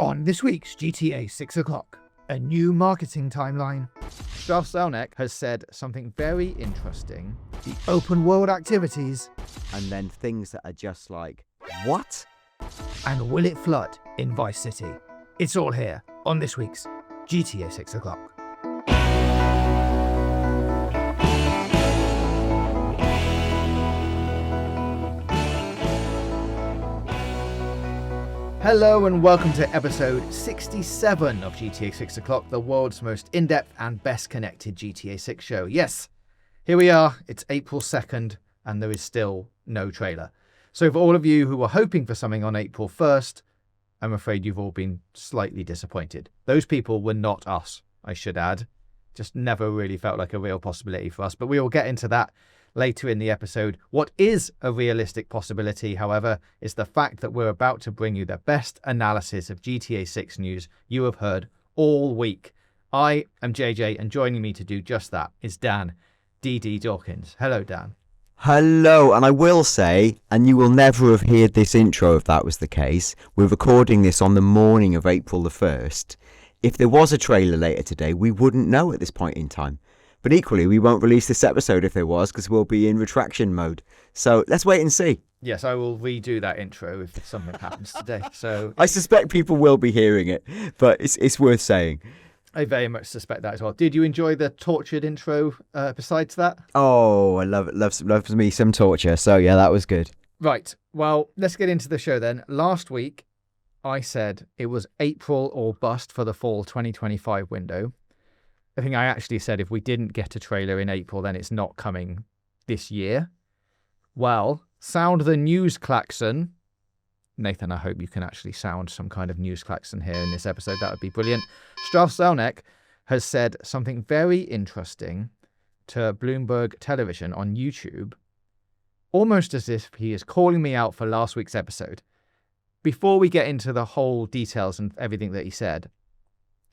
On this week's GTA 6 o'clock, a new marketing timeline. Strauss Zelnick has said something very interesting. The open world activities. And then things that are just like, what? And will it flood in Vice City? It's all here on this week's GTA 6 o'clock. Hello and welcome to episode 67 of GTA 6 o'clock, the world's most in-depth and best connected GTA 6 show. Yes, here we are, it's April 2nd and there is still no trailer. So for all of you who were hoping for something on April 1st, I'm afraid you've all been slightly disappointed. Those people were not us, I should add. Just never really felt like a real possibility for us, but we will get into that later in the episode. What is a realistic possibility, however, is the fact that we're about to bring you the best analysis of GTA 6 news you have heard all week. I am JJ, and joining me to do just that is Dan, DD Dawkins. Hello, Dan. Hello, and I will say, and you will never have heard this intro if that was the case, we're recording this on the morning of April the 1st. If there was a trailer later today, we wouldn't know at this point in time. But equally, we won't release this episode if there was, because we'll be in retraction mode. So let's wait and see. Yes, I will redo that intro if something happens today. So I suspect people will be hearing it, but it's worth saying. I very much suspect that as well. Did you enjoy the tortured intro besides that? Oh, I love it. Loves me some torture. So yeah, that was good. Right. Well, let's get into the show then. Last week, I said it was April or bust for the fall 2025 window. I think I actually said if we didn't get a trailer in April, then it's not coming this year. Well, sound the news klaxon. Nathan, I hope you can actually sound some kind of news klaxon here in this episode. That would be brilliant. Strauss Zelnick has said something very interesting to Bloomberg Television on YouTube, almost as if he is calling me out for last week's episode. Before we get into the whole details and everything that he said,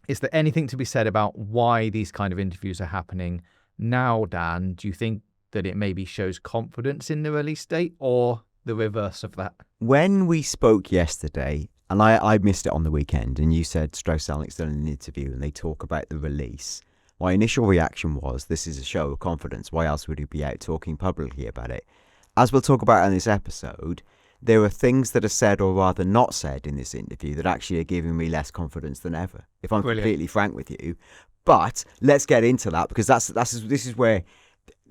is there anything to be said about why these kind of interviews are happening now, Dan? Do you think that it maybe shows confidence in the release date or the reverse of that? When we spoke yesterday, and I missed it on the weekend, and you said Strauss Zelnick's done an interview and they talk about the release, my initial reaction was, this is a show of confidence. Why else would he be out talking publicly about it? As we'll talk about in this episode, there are things that are said or rather not said in this interview that actually are giving me less confidence than ever, if I'm completely frank with you. But let's get into that, because this is where,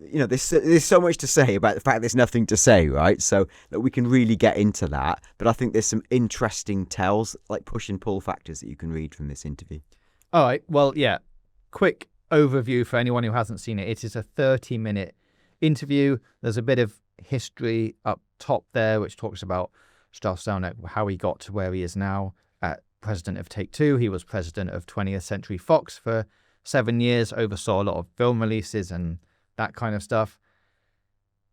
you know, there's so much to say about the fact there's nothing to say, right? So that we can really get into that. But I think there's some interesting tells, like push and pull factors that you can read from this interview. All right. Well, yeah. Quick overview for anyone who hasn't seen it. It is a 30-minute interview. There's a bit of history up top there, which talks about Strauss Zelnick, how he got to where he is now, president of Take-Two. He was president of 20th Century Fox for 7 years, oversaw a lot of film releases and that kind of stuff.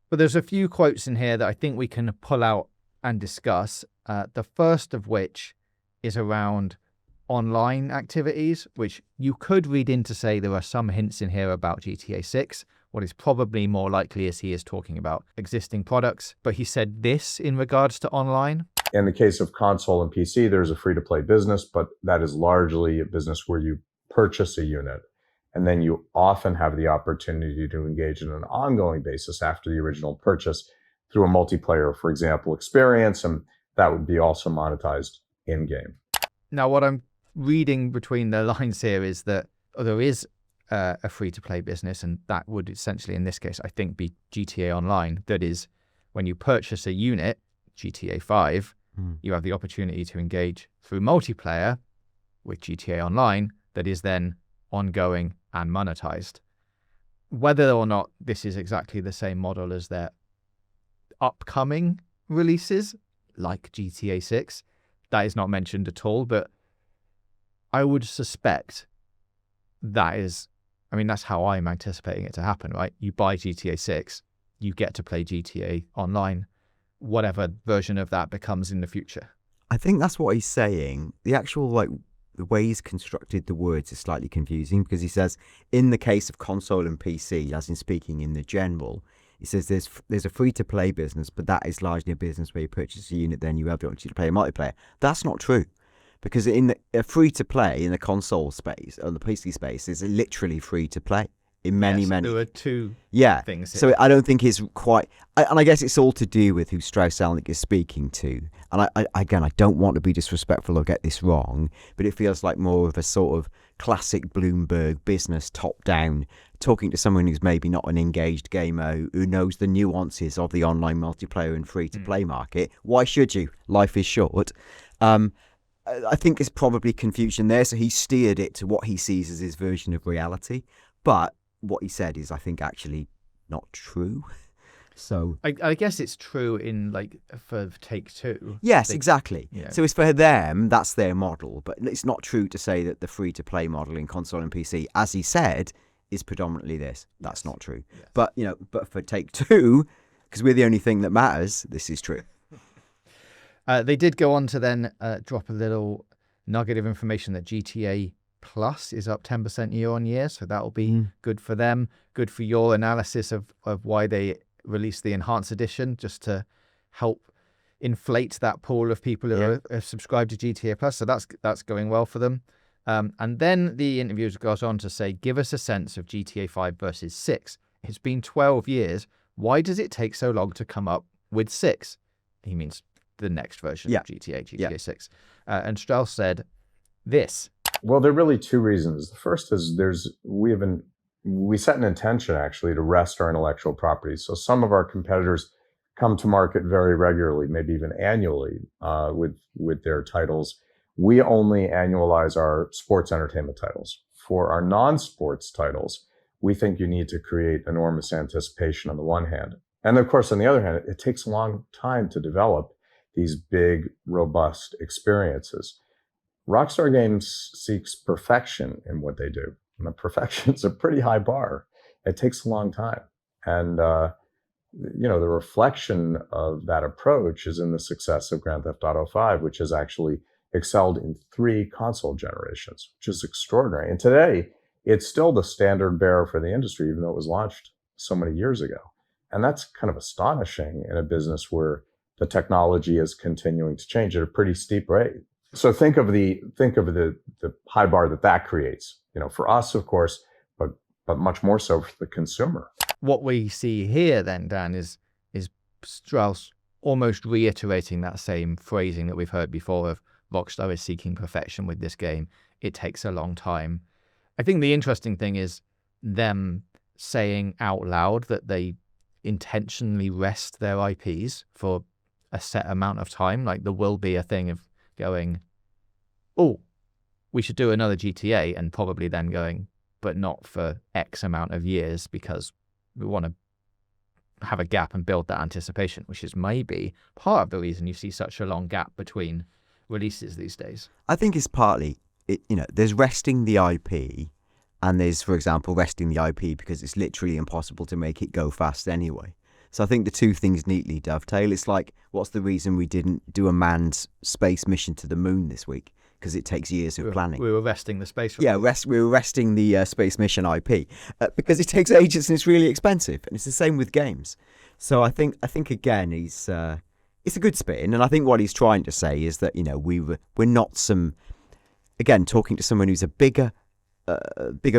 But there's a few quotes in here that I think we can pull out and discuss. The first of which is around online activities, which you could read in to say there are some hints in here about GTA 6. What is probably more likely is he is talking about existing products. But he said this in regards to online. In the case of console and PC, there's a free-to-play business, but that is largely a business where you purchase a unit. And then you often have the opportunity to engage in an ongoing basis after the original purchase through a multiplayer, for example, experience. And that would be also monetized in-game. Now, what I'm reading between the lines here is that there is a free-to-play business, and that would essentially, in this case, I think, be GTA Online. That is, when you purchase a unit, GTA 5, you have the opportunity to engage through multiplayer with GTA Online that is then ongoing and monetized. Whether or not this is exactly the same model as their upcoming releases, like GTA 6, that is not mentioned at all, but I would suspect that is, I mean, that's how I'm anticipating it to happen, right? You buy GTA 6, you get to play GTA Online, whatever version of that becomes in the future. I think that's what he's saying. The actual, the way he's constructed the words is slightly confusing, because he says, in the case of console and PC, as in speaking in the general, he says there's a free-to-play business, but that is largely a business where you purchase a unit, then you have the opportunity to play a multiplayer. That's not true. because in the free to play in the console space or the PC space is literally free to play in many. There were two things here. So I don't think it's quite, and I guess it's all to do with who Strauss Zelnick is speaking to. And I don't want to be disrespectful or get this wrong, but it feels like more of a sort of classic Bloomberg business top down, talking to someone who's maybe not an engaged gamer who knows the nuances of the online multiplayer and free to play market. Why should you? Life is short. I think there's probably confusion there. So he steered it to what he sees as his version of reality. But what he said is, I think, actually not true. So I guess it's true in for Take-Two. Yes, exactly. So it's for them, that's their model. But it's not true to say that the free-to-play model in console and PC, as he said, is predominantly this. That's not true. Yes. But but for Take-Two, because we're the only thing that matters, this is true. They did go on to then drop a little nugget of information that GTA Plus is up 10% year on year. So that'll be good for them. Good for your analysis of why they released the Enhanced Edition, just to help inflate that pool of people who are subscribed to GTA Plus. So that's going well for them. And then the interview goes on to say, give us a sense of GTA 5 versus 6. It's been 12 years. Why does it take so long to come up with 6? He means the next version of GTA 6. And Strauss said this. Well, there are really two reasons. The first is we set an intention actually to rest our intellectual property. So some of our competitors come to market very regularly, maybe even annually, with their titles. We only annualize our sports entertainment titles. For our non-sports titles, we think you need to create enormous anticipation on the one hand. And of course, on the other hand, it takes a long time to develop these big, robust experiences. Rockstar Games seeks perfection in what they do. And the perfection's a pretty high bar. It takes a long time. And, the reflection of that approach is in the success of Grand Theft Auto 5, which has actually excelled in 3 console generations, which is extraordinary. And today, it's still the standard bearer for the industry, even though it was launched so many years ago. And that's kind of astonishing in a business where the technology is continuing to change at a pretty steep rate. So think of the high bar that creates, for us, of course, but much more so for the consumer. What we see here then, Dan, is Strauss almost reiterating that same phrasing that we've heard before of Rockstar is seeking perfection with this game. It takes a long time. I think the interesting thing is them saying out loud that they intentionally rest their IPs for a set amount of time. Like there will be a thing of going, oh, we should do another GTA, and probably then going, but not for X amount of years because we want to have a gap and build that anticipation, which is maybe part of the reason you see such a long gap between releases these days. I think it's partly, there's resting the IP, and there's, for example, resting the IP because it's literally impossible to make it go fast anyway. So I think the two things neatly dovetail. It's like, what's the reason we didn't do a manned space mission to the moon this week? Because it takes years of planning. We were resting the space. Yeah, we were resting the space mission IP because it takes ages and it's really expensive. And it's the same with games. So I think again, it's a good spin. And I think what he's trying to say is that, we're not talking to someone who's a bigger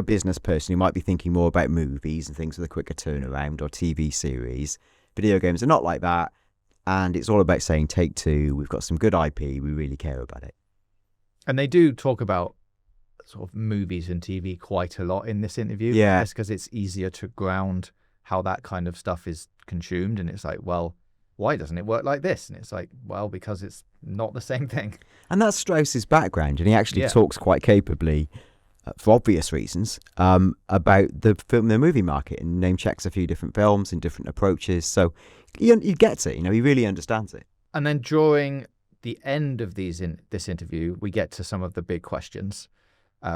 business person who might be thinking more about movies and things with a quicker turnaround or TV series. Video games are not like that. And it's all about saying, Take-Two, we've got some good IP, we really care about it. And they do talk about sort of movies and TV quite a lot in this interview. Yeah. Just because it's easier to ground how that kind of stuff is consumed. And it's like, well, why doesn't it work like this? And it's like, well, because it's not the same thing. And that's Strauss's background. And he actually talks quite capably, for obvious reasons, about the movie market and name checks a few different films and different approaches. So he gets it, he really understands it. And then during the end of this interview, we get to some of the big questions.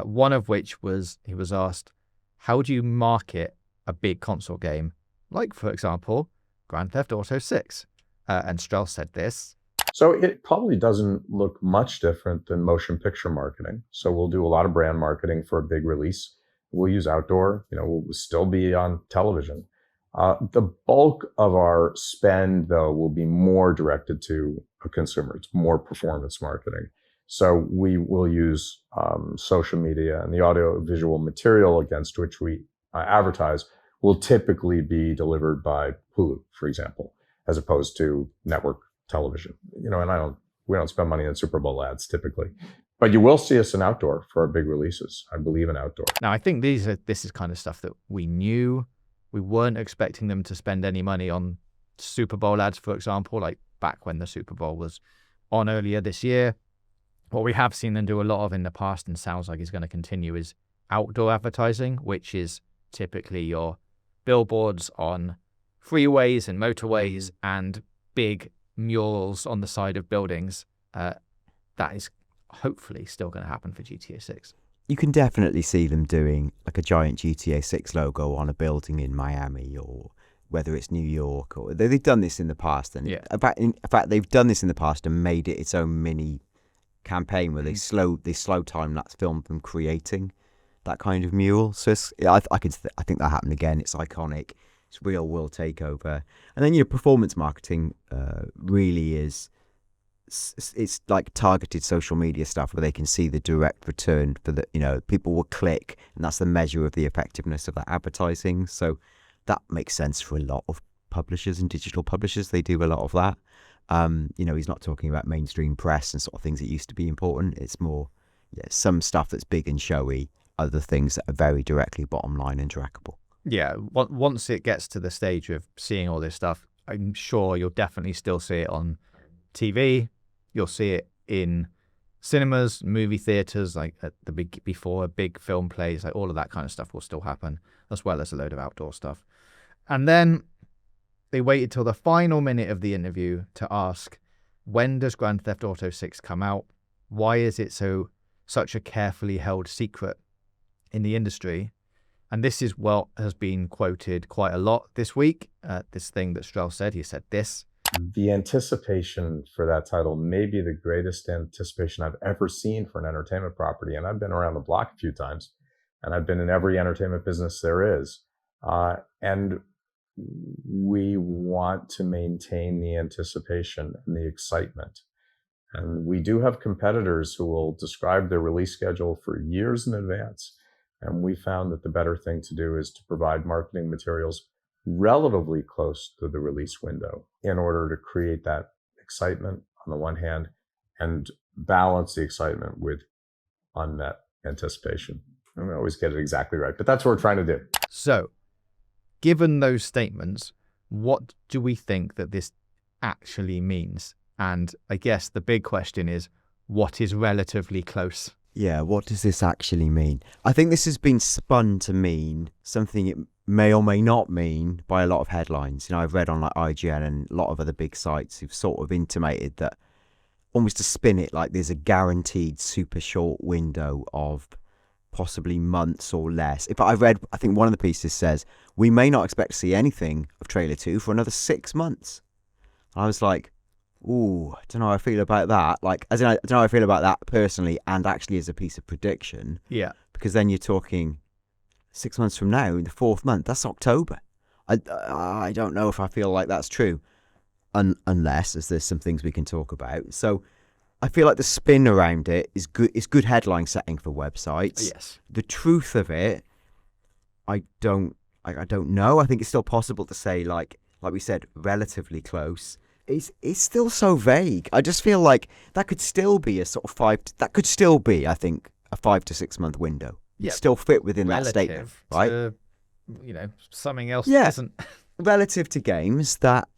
One of which was, he was asked, how do you market a big console game? Like, for example, Grand Theft Auto 6. And Strauss said this. So it probably doesn't look much different than motion picture marketing. So we'll do a lot of brand marketing for a big release. We'll use outdoor, we'll still be on television. The bulk of our spend, though, will be more directed to a consumer. It's more performance marketing. So we will use social media, and the audio-visual material against which we advertise will typically be delivered by Hulu, for example, as opposed to network television. And we don't spend money on Super Bowl ads typically. But you will see us in outdoor for our big releases. I believe in outdoor. Now, I think this is kind of stuff that we knew. We weren't expecting them to spend any money on Super Bowl ads, for example, like back when the Super Bowl was on earlier this year. What we have seen them do a lot of in the past, and sounds like is going to continue, is outdoor advertising, which is typically your billboards on freeways and motorways and big murals on the side of buildings. That is hopefully still going to happen for GTA 6. You can definitely see them doing like a giant GTA 6 logo on a building in Miami, or whether it's New York, or they've done this in the past. And Yeah. in fact, they've done this in the past and made it its own mini campaign where they slow time lapse film them creating that kind of mural. So I think that happened again. It's iconic. It's real world takeover. And then performance marketing really is. It's like targeted social media stuff where they can see the direct return for the, people will click, and that's the measure of the effectiveness of that advertising. So that makes sense for a lot of publishers and digital publishers. They do a lot of that. He's not talking about mainstream press and sort of things that used to be important. It's more, some stuff that's big and showy, other things that are very directly bottom line and trackable. Yeah, once it gets to the stage of seeing all this stuff, I'm sure you'll definitely still see it on TV. You'll see it in cinemas, movie theaters, like before big film plays, like all of that kind of stuff will still happen, as well as a load of outdoor stuff. And then they waited till the final minute of the interview to ask, when does Grand Theft Auto 6 come out? Why is it such a carefully held secret in the industry? And this is what has been quoted quite a lot this week. This thing that Strauss said, he said this. The anticipation for that title may be the greatest anticipation I've ever seen for an entertainment property. And I've been around the block a few times, and I've been in every entertainment business there is. And we want to maintain the anticipation and the excitement. And we do have competitors who will describe their release schedule for years in advance. And we found that the better thing to do is to provide marketing materials relatively close to the release window in order to create that excitement on the one hand and balance the excitement with unmet anticipation. I don't always get it exactly right, but that's what we're trying to do. So, given those statements, what do we think that this actually means? And I guess the big question is, what is relatively close? Yeah, what does this actually mean? I think this has been spun to mean something it may or may not mean by a lot of headlines. I've read on like IGN and a lot of other big sites who've sort of intimated that, almost to spin it like there's a guaranteed super short window of possibly months or less. I think one of the pieces says, we may not expect to see anything of trailer 2 for another 6 months. I was like, ooh, I don't know how I feel about that. I don't know how I feel about that personally and actually as a piece of prediction. Yeah. Because then you're talking 6 months from now, in the 4th month, that's October. I don't know if I feel like that's true. Unless, as there's some things we can talk about. So I feel like the spin around it is good. It's good headline setting for websites. Yes. The truth of it, I don't know. I think it's still possible to say, like we said, relatively close. It's still so vague. I just feel like that could still be a sort of I think, a 5 to 6 month window. Yeah. Still fit within Relative that statement, right? To, something else Yeah. isn't. Relative to games that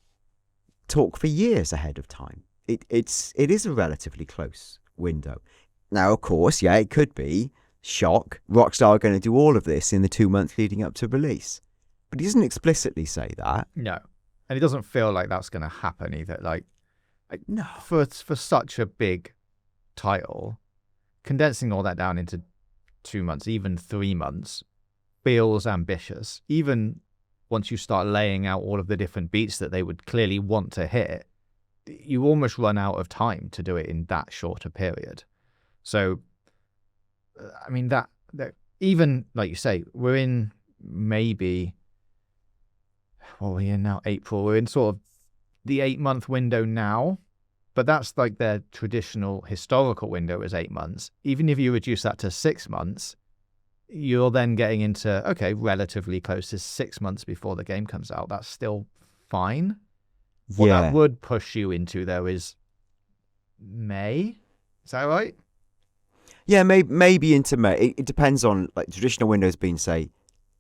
talk for years ahead of time. It is a relatively close window. Now, of course, it could be, shock, Rockstar are going to do all of this in the 2 months leading up to release. But he doesn't explicitly say that. No. And it doesn't feel like that's going to happen either. No. For such a big title, condensing all that down into 2 months, even 3 months, feels ambitious. Even once you start laying out all of the different beats that they would clearly want to hit, you almost run out of time to do it in that short a period. So, I mean, that even, like you say, we're in maybe, we're in now April. We're in sort of the 8 month window now. But that's like their traditional historical window is 8 months. Even if you reduce that to 6 months, you're then getting into, okay, relatively close to 6 months before the game comes out. That's still fine. What that would push you into, though, is May. Is that right? Yeah, maybe into May. It depends on, like, traditional windows being, say,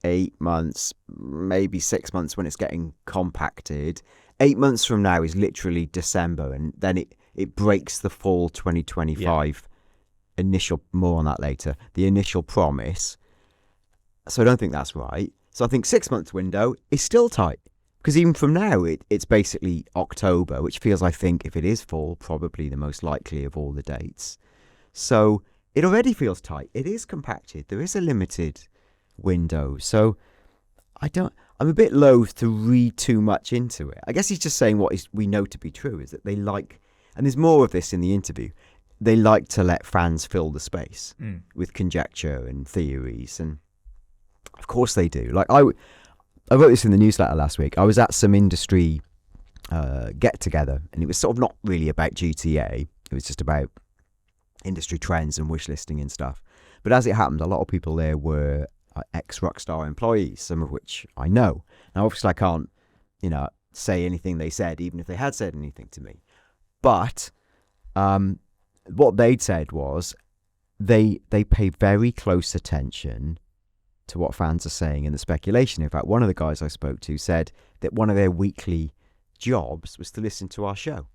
8 months, maybe 6 months when it's getting compacted. 8 months from now is literally December, and then it breaks the fall 2025 initial, more on that later, the initial promise. So I don't think that's right. So I think 6 months window is still tight, because even from now, it's basically October, which feels, I think, if it is fall, probably the most likely of all the dates. So it already feels tight. It is compacted. There is a limited window. So I'm a bit loath to read too much into it. I guess he's just saying what we know to be true, is that they like, and there's more of this in the interview, they like to let fans fill the space with conjecture and theories. And of course they do. Like I wrote this in the newsletter last week. I was at some industry get together, and it was sort of not really about GTA. It was just about industry trends and wish listing and stuff. But as it happened, a lot of people there were ex-Rockstar employees, some of which I know. Now, obviously, I can't, say anything they said, even if they had said anything to me. But what they'd said was they pay very close attention to what fans are saying and the speculation. In fact, one of the guys I spoke to said that one of their weekly jobs was to listen to our show.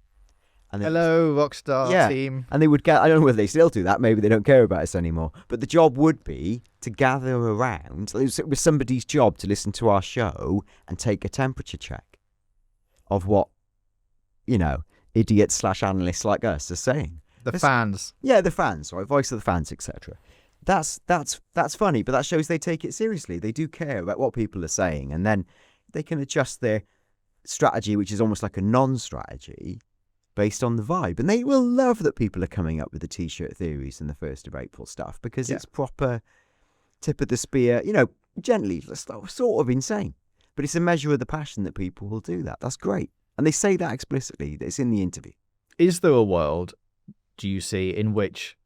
And hello, Rockstar team. And they would I don't know whether they still do that. Maybe they don't care about us anymore. But the job would be to gather around. It was somebody's job to listen to our show and take a temperature check of what, idiots / analysts like us are saying. The fans. Yeah, the fans, right? Voice of the fans, etc. That's funny, but that shows they take it seriously. They do care about what people are saying, and then they can adjust their strategy, which is almost like a non-strategy, based on the vibe. And they will love that people are coming up with the t-shirt theories and the 1st of April stuff, because it's proper tip of the spear, gently, sort of insane. But it's a measure of the passion that people will do that. That's great. And they say that explicitly. It's in the interview. Is there a world, do you see, in which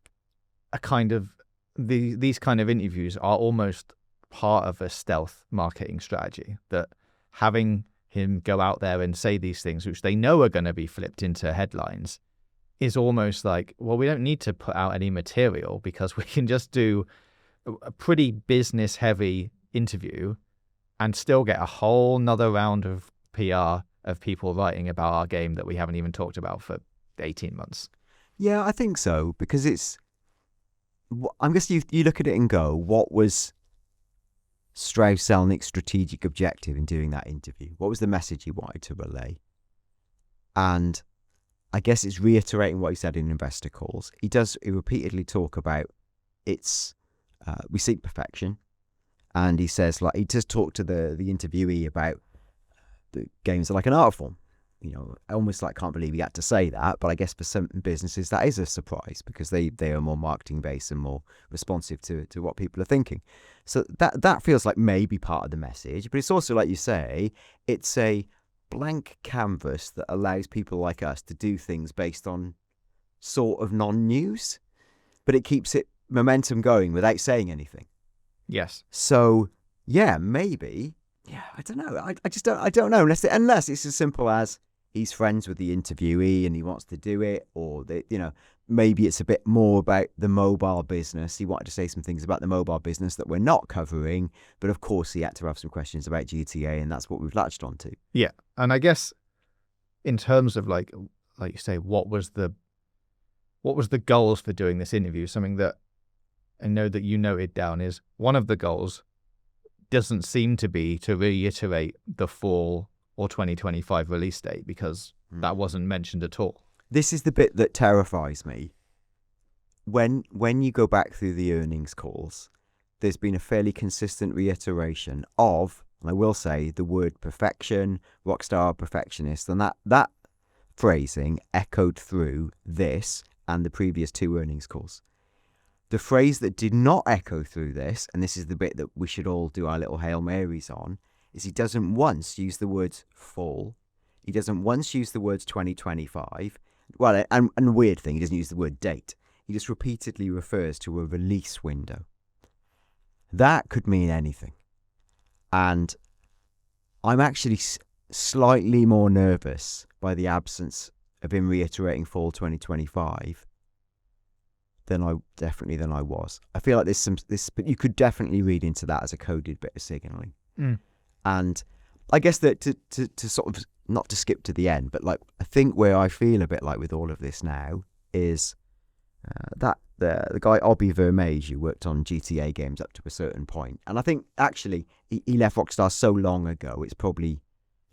a kind of these kind of interviews are almost part of a stealth marketing strategy, that having him go out there and say these things, which they know are going to be flipped into headlines, is almost like, well, we don't need to put out any material because we can just do a pretty business heavy interview and still get a whole nother round of PR of people writing about our game that we haven't even talked about for 18 months. Yeah, I think so, because I guess you look at it and go, what was Strauss Zelnick's strategic objective in doing that interview? What was the message he wanted to relay? And I guess it's reiterating what he said in investor calls. He repeatedly talk about we seek perfection. And he says, like, he just talked to the interviewee about the games are like an art form. I almost can't believe he had to say that, but I guess for some businesses that is a surprise, because they are more marketing based and more responsive to what people are thinking. So that feels like maybe part of the message, but it's also, like you say, it's a blank canvas that allows people like us to do things based on sort of non-news, but it keeps it momentum going without saying anything. Yes. So yeah, maybe. Yeah, I don't know. I don't know unless it's as simple as he's friends with the interviewee and he wants to do it, or maybe it's a bit more about the mobile business. He wanted to say some things about the mobile business that we're not covering, but of course he had to have some questions about GTA, and that's what we've latched onto. Yeah, and I guess in terms of like you say, what was the goals for doing this interview? Something that I know that you noted down is one of the goals doesn't seem to be to reiterate the fall or 2025 release date, because that wasn't mentioned at all. This is the bit that terrifies me. When you go back through the earnings calls, there's been a fairly consistent reiteration of, and I will say, the word perfection, Rockstar perfectionist, and that phrasing echoed through this and the previous 2 earnings calls. The phrase that did not echo through this, and this is the bit that we should all do our little Hail Marys on, is he doesn't once use the words fall. He doesn't once use the words 2025. well, and the weird thing, he doesn't use the word date. He just repeatedly refers to a release window. That could mean anything. And I'm actually slightly more nervous by the absence of him reiterating fall 2025 than I was. I feel like but you could definitely read into that as a coded bit of signaling. And I guess that to sort of, not to skip to the end, but like, I think where I feel a bit like with all of this now is that the guy Obi Vermeij, who worked on GTA games up to a certain point, and I think actually he left Rockstar so long ago, it's probably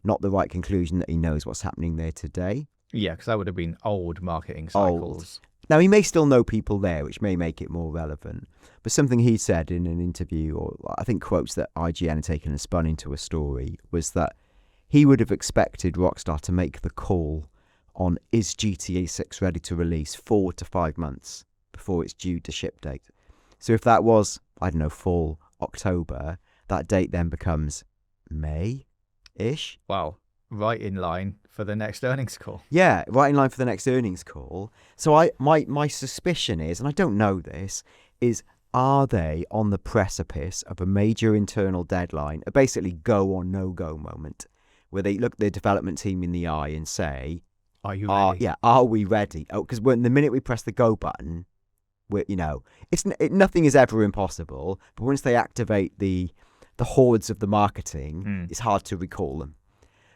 not the right conclusion that he knows what's happening there today. Yeah, because that would have been old marketing cycles. Now, he may still know people there, which may make it more relevant. But something he said in an interview, or I think quotes that IGN had taken and spun into a story, was that he would have expected Rockstar to make the call on, is GTA 6 ready to release 4 to 5 months before its due to ship date. So if that was, I don't know, fall October, that date then becomes May-ish. Wow. Right in line for the next earnings call. Yeah, right in line for the next earnings call. So my suspicion is, and I don't know this, is are they on the precipice of a major internal deadline, a basically go or no go moment, where they look their development team in the eye and say, "Are you ready?" Are we ready? Oh, because when the minute we press the go button, nothing is ever impossible. But once they activate the hordes of the marketing, it's hard to recall them.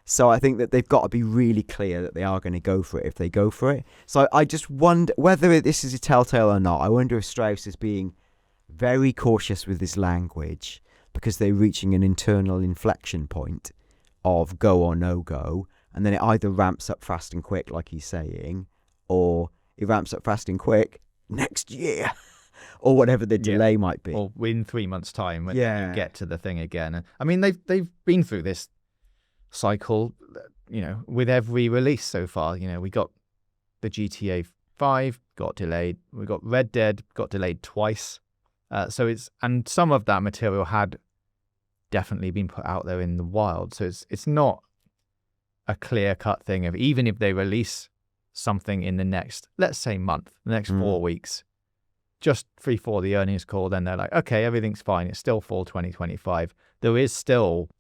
So I think that they've got to be really clear that they are going to go for it if they go for it. So I just wonder whether this is a telltale or not. I wonder if Strauss is being very cautious with his language because they're reaching an internal inflection point of go or no go. And then it either ramps up fast and quick, like he's saying, or it ramps up fast and quick next year, or whatever the delay might be. Or in 3 months' time when you get to the thing again. I mean, they've been through this cycle, with every release so far. We got the GTA 5 got delayed. We got Red Dead got delayed twice. And some of that material had definitely been put out there in the wild. So it's not a clear-cut thing of, even if they release something in the next, let's say, month, the next 4 weeks, just before the earnings call, then they're like, okay, everything's fine. It's still fall 2025. There is still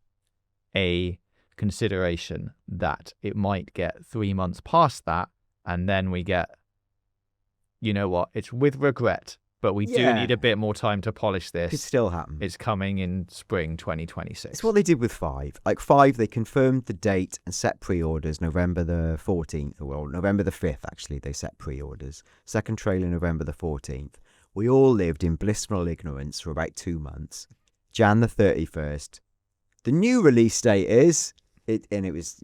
a consideration that it might get 3 months past that, and then we get, it's with regret, but we do need a bit more time to polish this. Could still happen. It's coming in spring 2026. It's what they did with 5. Like 5, they confirmed the date and set pre-orders November the 14th, or November the 5th, actually, they set pre-orders. Second trailer November the 14th. We all lived in blissful ignorance for about 2 months. Jan the 31st. The new release date is... It was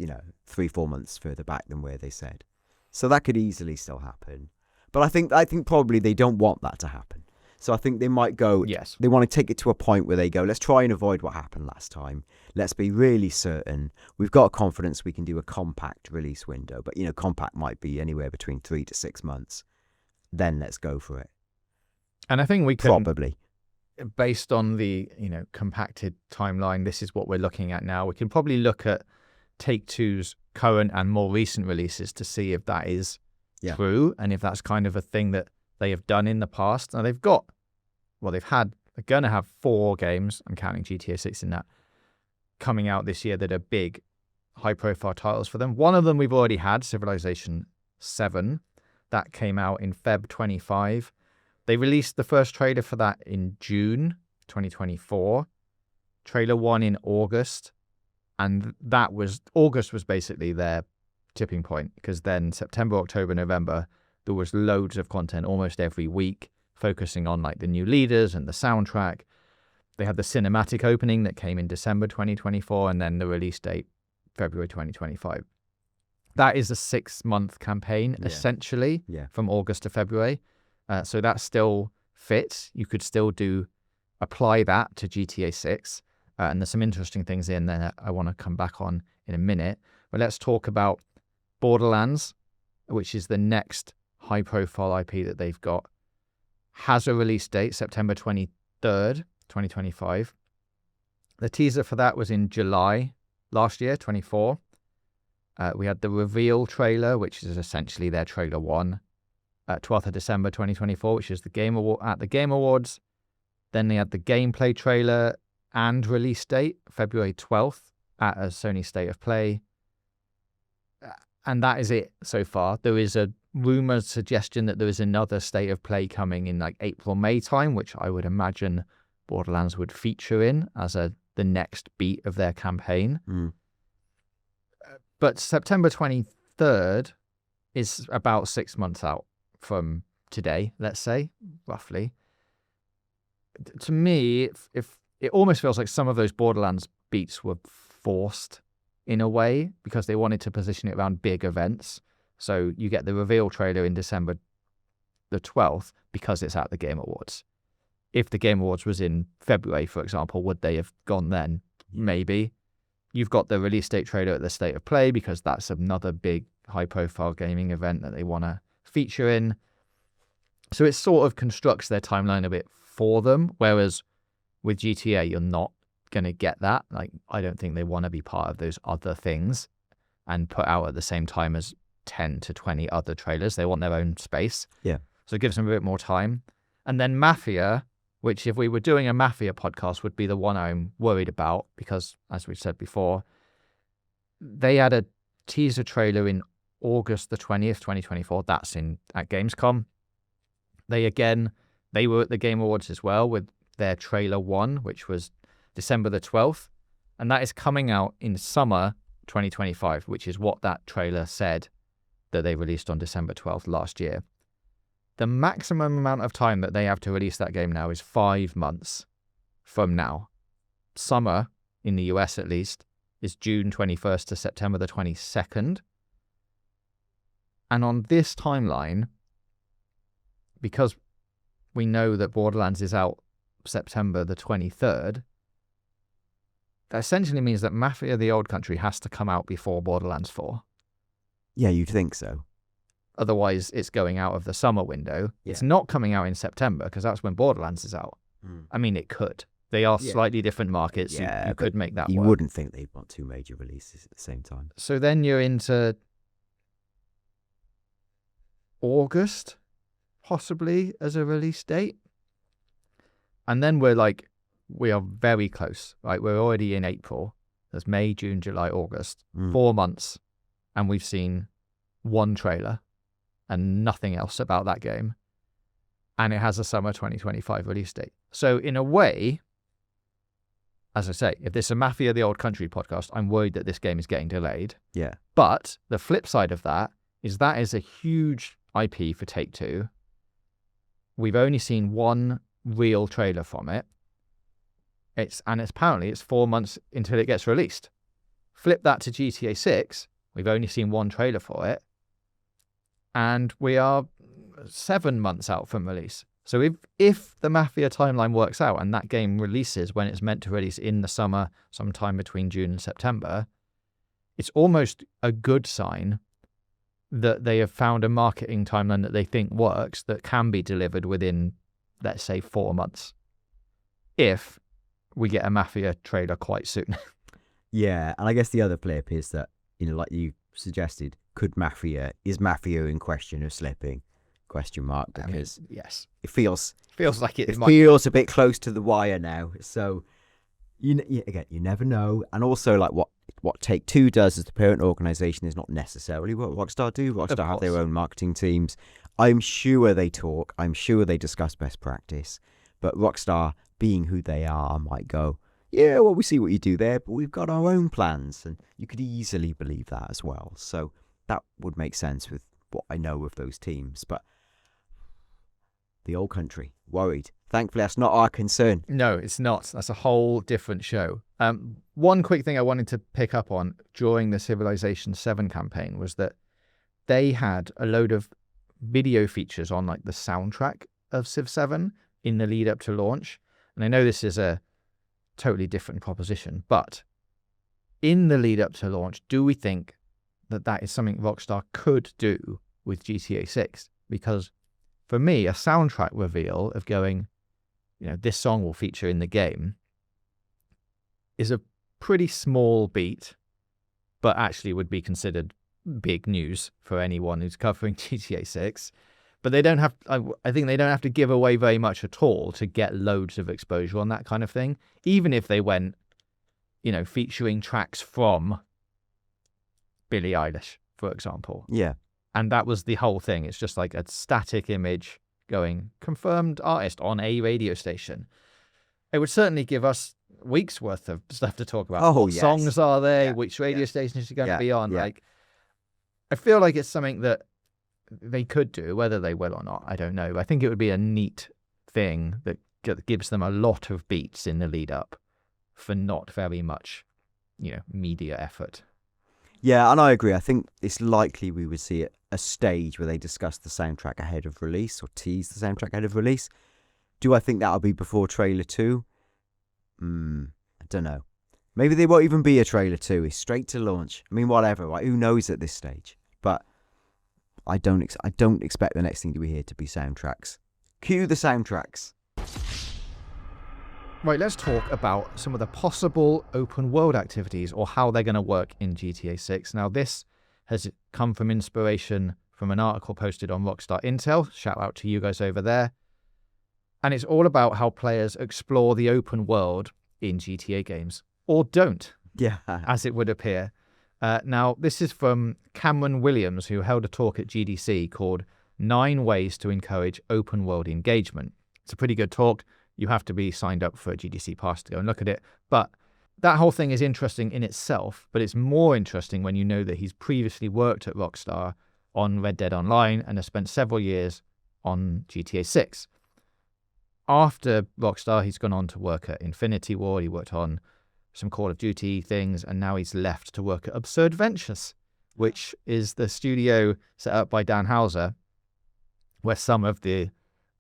3-4 months further back than where they said, so that could easily still happen. But I think probably they don't want that to happen. So I think they might go. Yes. They want to take it to a point where they go, let's try and avoid what happened last time. Let's be really certain. We've got confidence we can do a compact release window, but compact might be anywhere between 3 to 6 months. Then let's go for it. And I think we can probably. Based on the compacted timeline, this is what we're looking at now. We can probably look at Take-Two's current and more recent releases to see if that is true, and if that's kind of a thing that they have done in the past. Now they're going to have 4 games, I'm counting GTA 6 in that, coming out this year that are big, high-profile titles for them. One of them we've already had, Civilization 7, that came out in Feb 25. They released the first trailer for that in June 2024, trailer 1 in August, and August was basically their tipping point, because then September, October, November, there was loads of content almost every week, focusing on like the new leaders and the soundtrack. They had the cinematic opening that came in December 2024, and then the release date, February 2025. That is a 6-month campaign, essentially, from August to February. So that still fits. You could still apply that to GTA 6. And there's some interesting things in there that I want to come back on in a minute. But let's talk about Borderlands, which is the next high-profile IP that they've got. Has a release date, September 23rd, 2025. The teaser for that was in July last year, 24. We had the reveal trailer, which is essentially their trailer 1, 12th of December 2024, which is the Game Awards. Then they had the gameplay trailer and release date, February 12th, at a Sony State of Play. And that is it so far. There is a rumored suggestion that there is another State of Play coming in like April, May time, which I would imagine Borderlands would feature in as the next beat of their campaign. But September 23rd is about 6 months out from today, let's say, roughly. To me, if it almost feels like some of those Borderlands beats were forced in a way because they wanted to position it around big events. So you get the reveal trailer in December the 12th because it's at the Game Awards. If the Game Awards was in February, for example, would they have gone then? Maybe. You've got the release date trailer at the State of Play because that's another big high-profile gaming event that they want to feature in. So it sort of constructs their timeline a bit for them, whereas with GTA, you're not going to get that. Like, I don't think they want to be part of those other things and put out at the same time as 10 to 20 other trailers. They want their own space. Yeah. So it gives them a bit more time. And then Mafia, which if we were doing a Mafia podcast would be the one I'm worried about because, as we've said before, they had a teaser trailer in August the 20th, 2024. That's at Gamescom. They were at the Game Awards as well with their trailer 1, which was December the 12th. And that is coming out in summer 2025, which is what that trailer said that they released on December 12th last year. The maximum amount of time that they have to release that game now is 5 months from now. Summer, in the US at least, is June 21st to September the 22nd. And on this timeline, because we know that Borderlands is out September the 23rd, that essentially means that Mafia the Old Country has to come out before Borderlands 4. Yeah, you'd think so. Otherwise, it's going out of the summer window. Yeah. It's not coming out in September because that's when Borderlands is out. I mean, it could. They are slightly different markets. Yeah, you could make that work. You wouldn't think they'd want 2 major releases at the same time. So then you're into August, possibly, as a release date. And then we are very close, right? We're already in April. There's May, June, July, August. 4 months. And we've seen one trailer and nothing else about that game. And it has a summer 2025 release date. So in a way, as I say, if this is a Mafia the Old Country podcast, I'm worried that this game is getting delayed. Yeah. But the flip side of that is a huge IP for Take-Two. We've only seen one real trailer from it. Apparently it's 4 months until it gets released. Flip that to GTA 6. We've only seen one trailer for it. And we are 7 months out from release. So if the Mafia timeline works out and that game releases when it's meant to release in the summer, sometime between June and September, it's almost a good sign that they have found a marketing timeline that they think works that can be delivered within, let's say, 4 months. If we get a Mafia trailer quite soon. Yeah, and I guess the other flip is that, like you suggested, is Mafia in question of slipping? Question mark, because yes, it feels like it feels a bit close to the wire now. So you never know. And also, like what Take-Two does as the parent organization is not necessarily what Rockstar do. Rockstar have their own marketing teams. I'm sure they talk. I'm sure they discuss best practice. But Rockstar, being who they are, might go, yeah, well, we see what you do there, but we've got our own plans. And you could easily believe that as well. So that would make sense with what I know of those teams. But the Old Country, worried. Thankfully, that's not our concern. No, it's not. That's a whole different show. One quick thing I wanted to pick up on during the Civilization 7 campaign was that they had a load of video features on the soundtrack of Civ 7 in the lead up to launch. And I know this is a totally different proposition, but in the lead up to launch, do we think that is something Rockstar could do with GTA 6? Because for me, a soundtrack reveal of going, this song will feature in the game is a pretty small beat but actually would be considered big news for anyone who's covering GTA 6. But they don't have, I think they don't have to give away very much at all to get loads of exposure on that kind of thing. Even if they went, featuring tracks from Billie Eilish, for example. Yeah. And that was the whole thing. It's just like a static image going, confirmed artist on a radio station. It would certainly give us weeks worth of stuff to talk about. Oh, What yes. songs are they? Yeah. Which radio station is she going to Yeah. be on? Yeah. Like, I feel like it's something that they could do. Whether they will or not, I don't know. I think it would be a neat thing that gives them a lot of beats in the lead up for not very much, media effort. Yeah, and I agree. I think it's likely we would see a stage where they discuss the soundtrack ahead of release or tease the soundtrack ahead of release. Do I think that'll be before trailer 2? I don't know. Maybe there won't even be a trailer 2. It's straight to launch. I mean, whatever, right? Who knows at this stage? But I don't expect the next thing we hear to be soundtracks. Cue the soundtracks. Right, let's talk about some of the possible open world activities or how they're going to work in GTA 6. Now, this has come from inspiration from an article posted on Rockstar Intel. Shout out to you guys over there. And it's all about how players explore the open world in GTA games, or don't, Yeah. as it would appear. Now, this is from Cameron Williams, who held a talk at GDC called 9 Ways to Encourage Open World Engagement. It's a pretty good talk. You have to be signed up for a GDC pass to go and look at it. But that whole thing is interesting in itself, but it's more interesting when you know that he's previously worked at Rockstar on Red Dead Online and has spent several years on GTA 6. After Rockstar, he's gone on to work at Infinity Ward. He worked on some Call of Duty things, and now he's left to work at Absurd Ventures, which is the studio set up by Dan Houser, where some of the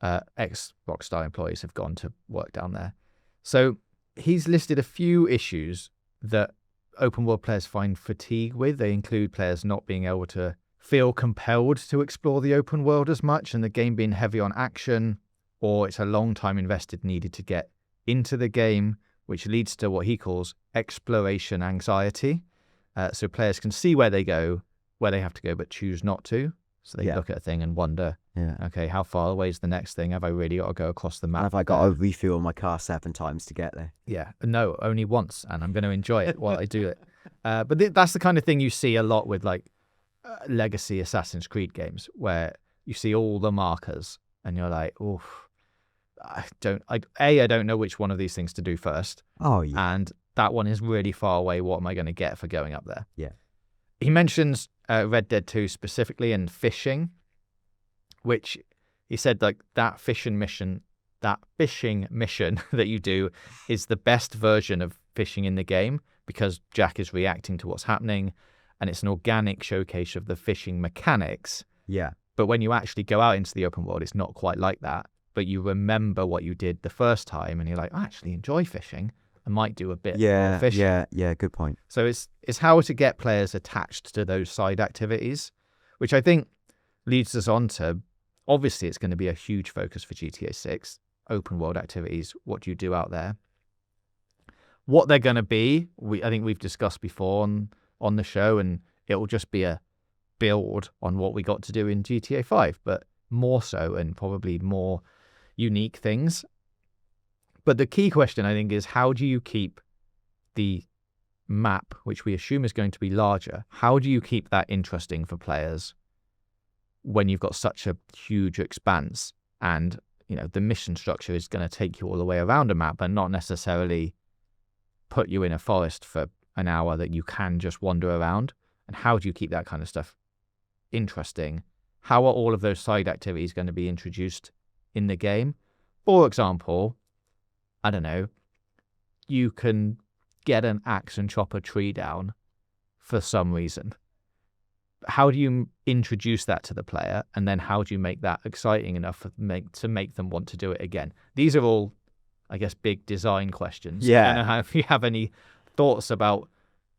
ex-Rockstar employees have gone to work down there. So he's listed a few issues that open world players find fatigue with. They include players not being able to feel compelled to explore the open world as much, and the game being heavy on action, or it's a long time invested needed to get into the game, which leads to what he calls exploration anxiety. So players can see where they have to go, but choose not to. So they look at a thing and wonder, okay, how far away is the next thing? Have I really got to go across the map? Have I got to refuel my car 7 times to get there? Yeah, no, only once, and I'm going to enjoy it while I do it. But that's the kind of thing you see a lot with like legacy Assassin's Creed games, where you see all the markers, and you're like, oof. I don't know which one of these things to do first. Oh, yeah. And that one is really far away. What am I going to get for going up there? Yeah. He mentions Red Dead 2 specifically and fishing, which he said like that fishing mission that you do is the best version of fishing in the game because Jack is reacting to what's happening and it's an organic showcase of the fishing mechanics. Yeah. But when you actually go out into the open world, it's not quite like that. But you remember what you did the first time and you're like, I actually enjoy fishing. I might do a bit more fishing. Yeah, good point. So it's how to get players attached to those side activities, which I think leads us on to, obviously it's going to be a huge focus for GTA 6, open world activities. What do you do out there? What they're going to be, I think we've discussed before on the show, and it will just be a build on what we got to do in GTA 5, but more so and probably more unique things. But the key question, I think, is how do you keep the map, which we assume is going to be larger, how do you keep that interesting for players when you've got such a huge expanse and, the mission structure is going to take you all the way around a map and not necessarily put you in a forest for an hour that you can just wander around? And how do you keep that kind of stuff interesting? How are all of those side activities going to be introduced in the game? For example, I don't know, you can get an axe and chop a tree down for some reason. How do you introduce that to the player? And then how do you make that exciting enough to make them want to do it again? These are all, I guess, big design questions. Yeah. I don't know if you have any thoughts about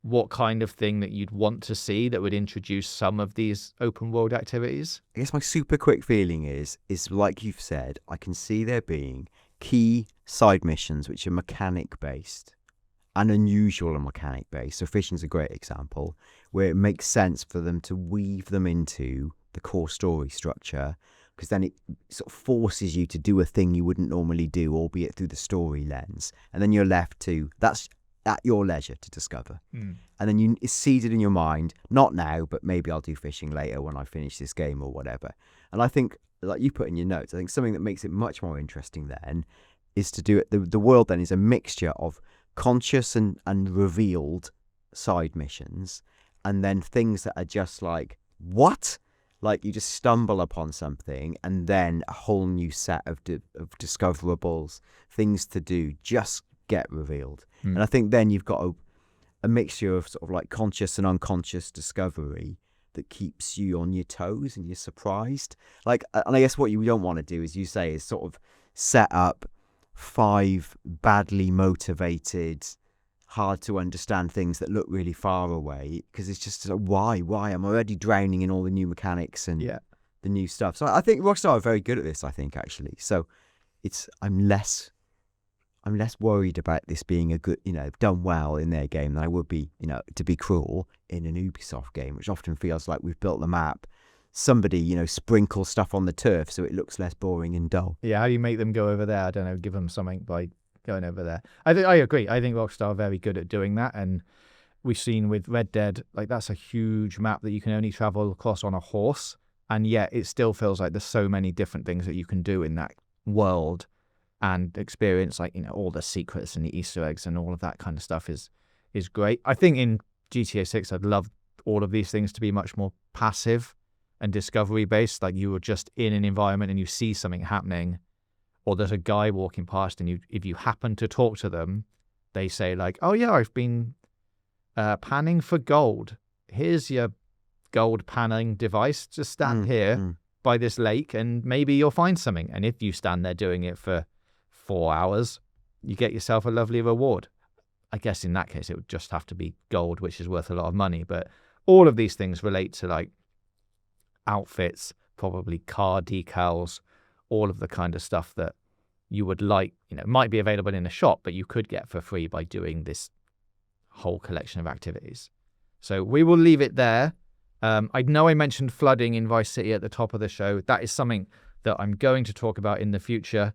what kind of thing that you'd want to see that would introduce some of these open world activities. I guess my super quick feeling is like you've said, I can see there being key side missions which are mechanic based an unusual mechanic base. So fishing's a great example where it makes sense for them to weave them into the core story structure, because then it sort of forces you to do a thing you wouldn't normally do, albeit through the story lens. And then you're left to, that's at your leisure to discover. And then it's seeded in your mind, not now, but maybe I'll do fishing later when I finish this game or whatever. And I think, like you put in your notes, I think something that makes it much more interesting then is to do it. The world then is a mixture of conscious and revealed side missions, and then things that are just like, what? Like you just stumble upon something and then a whole new set of discoverables, things to do just get revealed. And I think then you've got a mixture of sort of like conscious and unconscious discovery that keeps you on your toes and you're surprised. Like, and I guess what you don't want to do, as you say, is sort of set up 5 badly motivated, hard to understand things that look really far away, because it's just like, why I'm already drowning in all the new mechanics and the new stuff. So I think Rockstar are very good at this, I think, actually. So I'm less worried about this being a good, done well in their game than I would be, to be cruel, in an Ubisoft game, which often feels like we've built the map, somebody, sprinkle stuff on the turf so it looks less boring and dull. Yeah, how do you make them go over there? I don't know, give them something by going over there. I agree. I think Rockstar are very good at doing that, and we've seen with Red Dead, like that's a huge map that you can only travel across on a horse, and yet it still feels like there's so many different things that you can do in that world and experience, like, all the secrets and the Easter eggs and all of that kind of stuff is great. I think in GTA 6, I'd love all of these things to be much more passive and discovery based. Like you were just in an environment and you see something happening, or there's a guy walking past, and if you happen to talk to them, they say like, oh yeah, I've been panning for gold. Here's your gold panning device. Just stand here by this lake and maybe you'll find something. And if you stand there doing it for 4 hours, you get yourself a lovely reward. I guess in that case, it would just have to be gold, which is worth a lot of money. But all of these things relate to like outfits, probably car decals, all of the kind of stuff that you would like, might be available in a shop, but you could get for free by doing this whole collection of activities. So we will leave it there. I know I mentioned flooding in Vice City at the top of the show. That is something that I'm going to talk about in the future.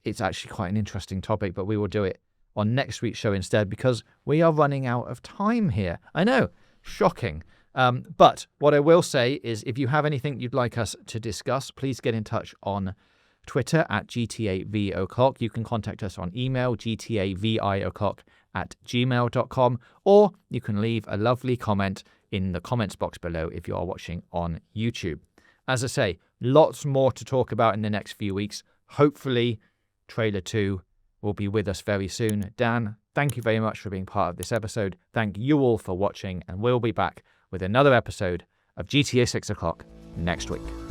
It's actually quite an interesting topic, but we will do it on next week's show instead, because we are running out of time here. I know, shocking. But what I will say is, if you have anything you'd like us to discuss, please get in touch on Twitter at GTAVOclock. You can contact us on email, gtavoclock@gmail.com, or you can leave a lovely comment in the comments box below if you are watching on YouTube. As I say, lots more to talk about in the next few weeks. Hopefully, Trailer 2 will be with us very soon. Dan, thank you very much for being part of this episode. Thank you all for watching, and we'll be back with another episode of GTA 6 O'Clock next week.